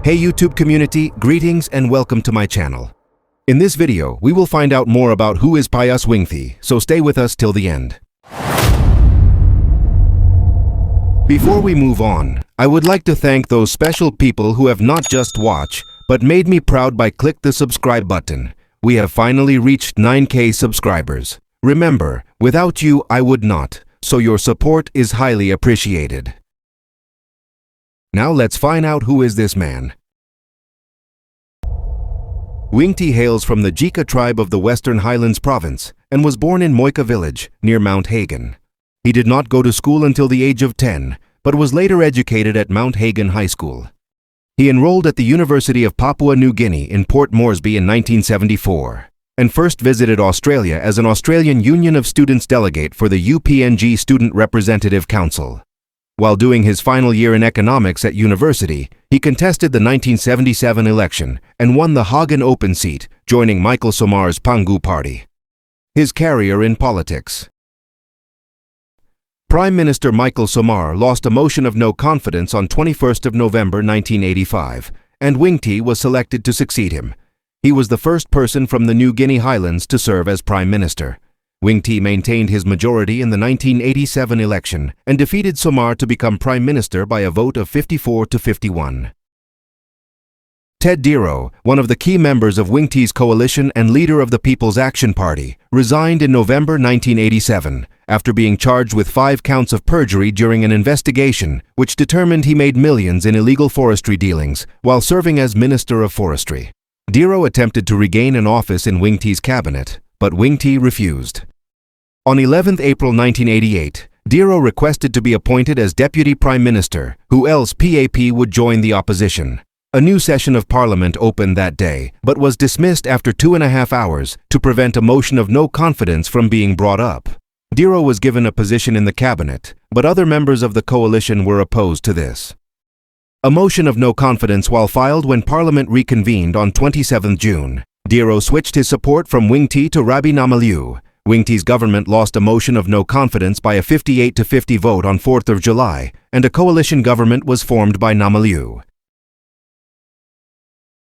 Hey YouTube community, greetings and welcome to my channel. In this video, we will find out more about who is Paias Wingti, so stay with us till the end. Before we move on, I would like to thank those special people who have not just watched, but made me proud by click the subscribe button. We have finally reached 9K subscribers. Remember, without you I would not, so your support is highly appreciated. Now let's find out who is this man. Wingti hails from the Jika tribe of the Western Highlands Province and was born in Moika village near Mount Hagen. He did not go to school until the age of 10, but was later educated at Mount Hagen High School. He enrolled at the University of Papua New Guinea in Port Moresby in 1974 and first visited Australia as an Australian Union of Students delegate for the UPNG Student Representative Council. While doing his final year in economics at university, he contested the 1977 election and won the Hagen Open seat, joining Michael Somar's Pangu party. His career in politics. Prime Minister Michael Somar lost a motion of no confidence on 21st of November 1985, and Wingti was selected to succeed him. He was the first person from the New Guinea Highlands to serve as Prime Minister. Wingti maintained his majority in the 1987 election and defeated Somar to become Prime Minister by a vote of 54 to 51. Ted Dero, one of the key members of Wingti's coalition and leader of the People's Action Party, resigned in November 1987 after being charged with 5 counts of perjury during an investigation which determined he made millions in illegal forestry dealings while serving as Minister of Forestry. Dero attempted to regain an office in Wingti's cabinet, but Wingti refused. On 11 April 1988, Dero requested to be appointed as Deputy Prime Minister, who else PAP would join the opposition. A new session of Parliament opened that day, but was dismissed after 2.5 hours to prevent a motion of no confidence from being brought up. Dero was given a position in the cabinet, but other members of the coalition were opposed to this. A motion of no confidence was filed when Parliament reconvened on 27 June. Dero switched his support from Wingti to Rabi Namaliu. Wingti's government lost a motion of no confidence by a 58 to 50 vote on 4th of July, and a coalition government was formed by Namaliu.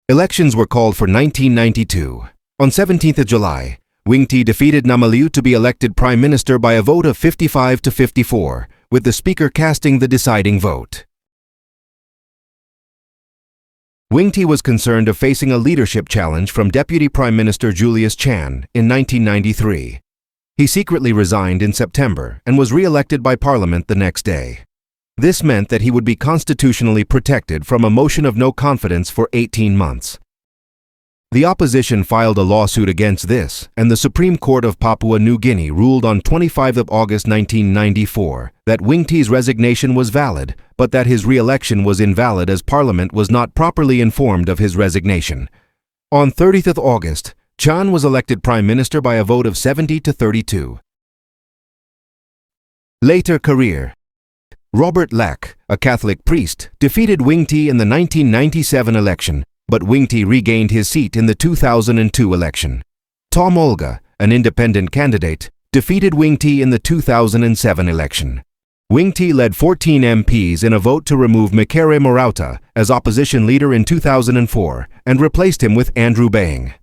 Elections were called for 1992. On 17th of July, Wingti defeated Namaliu to be elected Prime Minister by a vote of 55 to 54, with the Speaker casting the deciding vote. Wingti was concerned of facing a leadership challenge from Deputy Prime Minister Julius Chan in 1993. He secretly resigned in September and was re-elected by Parliament the next day. This meant that he would be constitutionally protected from a motion of no confidence for 18 months. The opposition filed a lawsuit against this, and the Supreme Court of Papua New Guinea ruled on 25 August 1994 that Wingti's resignation was valid, but that his re-election was invalid as Parliament was not properly informed of his resignation. On 30th August, Chan was elected Prime Minister by a vote of 70 to 32. Later career. Robert Leck, a Catholic priest, defeated Wingti in the 1997 election, but Wingti regained his seat in the 2002 election. Tom Olga, an independent candidate, defeated Wingti in the 2007 election. Wingti led 14 MPs in a vote to remove Mikere Morauta as opposition leader in 2004 and replaced him with Andrew Bang.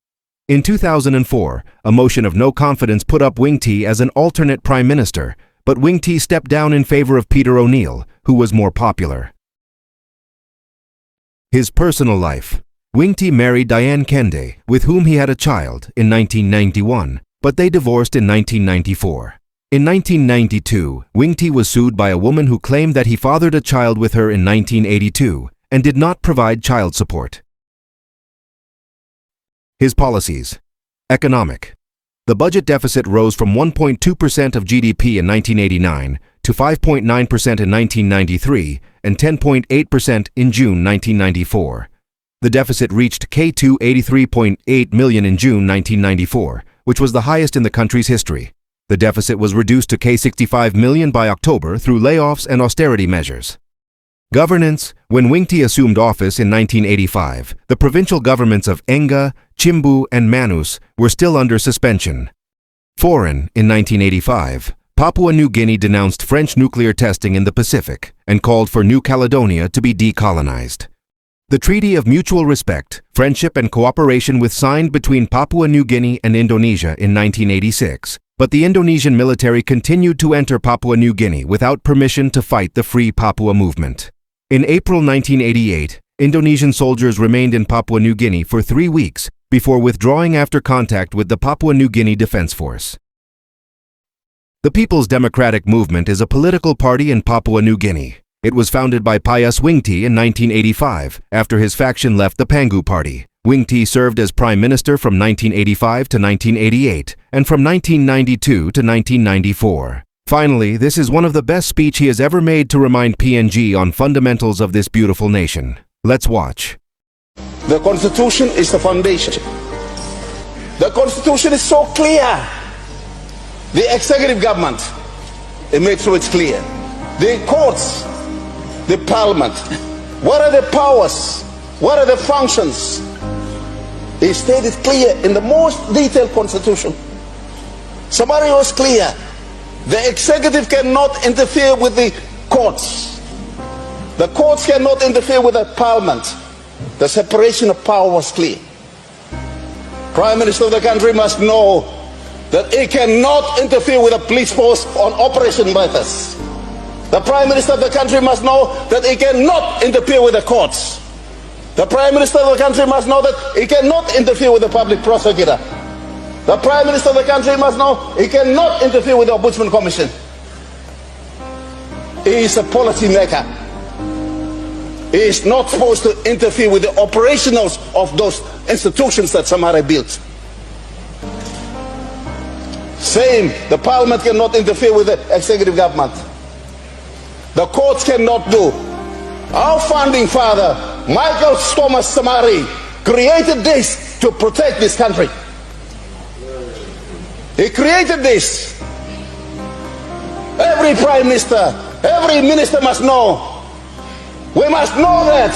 In 2004, a motion of no confidence put up Wingti as an alternate prime minister, but Wingti stepped down in favor of Peter O'Neill, who was more popular. His personal life. Wingti married Diane Kende, with whom he had a child, in 1991, but they divorced in 1994. In 1992, Wingti was sued by a woman who claimed that he fathered a child with her in 1982 and did not provide child support. His policies. Economic. The budget deficit rose from 1.2% of GDP in 1989 to 5.9% in 1993 and 10.8% in June 1994. The deficit reached K283.8 million in June 1994, which was the highest in the country's history. The deficit was reduced to K65 million by October through layoffs and austerity measures. Governance. When Wingti assumed office in 1985, the provincial governments of Enga, Chimbu, and Manus were still under suspension. Foreign. In 1985, Papua New Guinea denounced French nuclear testing in the Pacific and called for New Caledonia to be decolonized. The Treaty of Mutual Respect, Friendship and Cooperation was signed between Papua New Guinea and Indonesia in 1986, but the Indonesian military continued to enter Papua New Guinea without permission to fight the Free Papua movement. In April 1988, Indonesian soldiers remained in Papua New Guinea for 3 weeks before withdrawing after contact with the Papua New Guinea Defense Force. The People's Democratic Movement is a political party in Papua New Guinea. It was founded by Paias Wingti in 1985, after his faction left the Pangu Party. Wingti served as Prime Minister from 1985 to 1988, and from 1992 to 1994. Finally, this is one of the best speech he has ever made to remind PNG on fundamentals of this beautiful nation. Let's watch. The Constitution is the foundation. The Constitution is so clear. The executive government, it makes sure it's clear. The courts, the parliament, what are the powers, what are the functions? It stated clear in the most detailed constitution. Summary was clear. The executive cannot interfere with the courts. The courts cannot interfere with the parliament. The separation of power was clear. Prime Minister of the country must know that he cannot interfere with the police force on operation matters. The Prime Minister of the country must know that he cannot interfere with the courts. The Prime Minister of the country must know that he cannot interfere with the public prosecutor. The Prime Minister of the country must know he cannot interfere with the Ombudsman Commission. He is a policy maker. He is not supposed to interfere with the operationals of those institutions that Samara built. Same, the Parliament cannot interfere with the executive government. The courts cannot do. Our founding father, Michael Thomas Samari, created this to protect this country. He created this. Every prime minister, every minister must know. We must know that